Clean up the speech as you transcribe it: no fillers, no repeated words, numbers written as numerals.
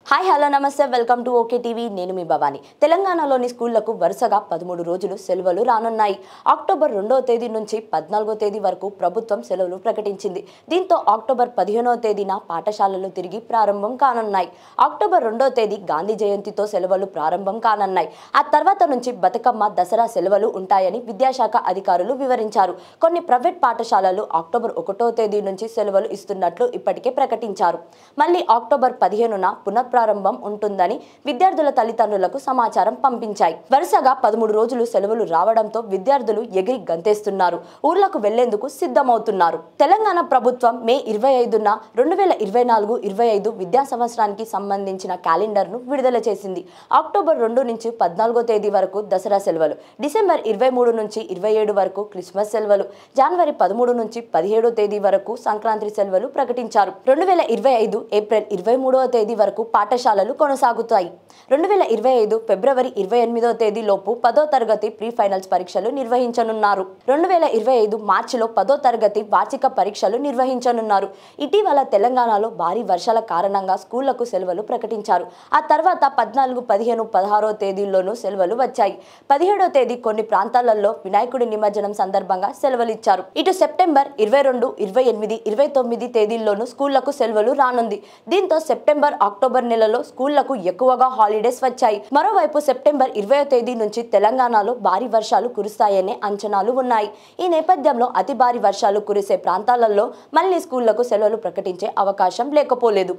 hi hello నమస్తే welcome to okay TV నేను మీ భవాని తెలంగాణలోని స్కూళ్లకు వరుసగా 13 రోజులు సెలవులు రానున్నాయి అక్టోబర్ 2వ తేదీ నుంచి 14వ తేదీ వరకు ప్రభుత్వం సెలవులు ప్రకటించింది దీంతో అక్టోబర్ 15వ తేదీన పాఠశాలలు తిరిగి ప్రారంభం కానున్నాయి అక్టోబర్ 2వ తేదీ గాంధీ జయంతితో సెలవులు ప్రారంభం కానున్నాయి ఆ తర్వాత నుంచి బతుకమ్మ దసరా సెలవులు ఉంటాయని విద్యాశాఖ అధికారులు వివరించారు కొన్ని ప్రైవేట్ పాఠశాలలు అక్టోబర్ 1వ తేదీ నుంచి సెలవులు ఇస్తున్నట్లు ఇప్పటికే ప్రకటించారు మళ్ళీ అక్టోబర్ 15న ప్రారంభం ఉంటుందని విద్యార్థుల తల్లిదండ్రులకు సమాచారం పంపించాయి వరుసగా 13 రోజులు సెలవులు రావడంతో విద్యార్థులు ఎగిరి గంతేస్తున్నారు ఊర్లకు వెళ్లేందుకు సిద్ధమవుతున్నారు తెలంగాణ ప్రభుత్వం మే 25న 2024-25 విద్యా సంవత్సరానికి సంబంధించిన క్యాలెండర్ ను విడుదల చేసింది అక్టోబర్ 2 నుంచి 14వ తేదీ వరకు దసరా సెలవులు డిసెంబర్ 23 నుంచి 27 వరకు క్రిస్మస్ సెలవులు జనవరి 13 నుంచి 17వ తేదీ వరకు సంక్రాంతి సెలవులు ప్రకటించారు 2025 ఏప్రిల్ 23వ తేదీ వరకు పాఠశాలలు కొనసాగుతాయి 2025 ఫిబ్రవరి 28వ తేదీ లోపు 10వ తరగతి ప్రీ ఫైనల్స్ పరీక్షలు నిర్వహించనున్నారు 2025 మార్చిలో 10వ తరగతి వార్షిక పరీక్షలు నిర్వహించనున్నారు ఇటీవల తెలంగాణలో భారీ వర్షాల కారణంగా స్కూళ్లకు సెలవులు ప్రకటించారు ఆ తర్వాత 14, 15, 16వ తేదీల్లోనూ సెలవులు వచ్చాయి 17వ తేదీ కొన్ని ప్రాంతాలలో వినాయకుడి నిమజ్జనం సందర్భంగా సెలవులు ఇచ్చారు ఇటు సెప్టెంబర్ 22, 28, 29 తేదీల్లోనూ స్కూళ్లకు సెలవులు రానుంది దీంతో సెప్టెంబర్ అక్టోబర్ నెలలో స్కూళ్లకు ఎక్కువగా హాలిడేస్ వచ్చాయి మరోవైపు సెప్టెంబర్ 20వ తేదీ నుంచి తెలంగాణలో భారీ వర్షాలు కురుస్తాయనే అంచనాలు ఉన్నాయి ఈ నేపథ్యంలో అతి భారీ వర్షాలు కురిసే ప్రాంతాలలో మళ్లీ స్కూళ్లకు సెలవులు ప్రకటించే అవకాశం లేకపోలేదు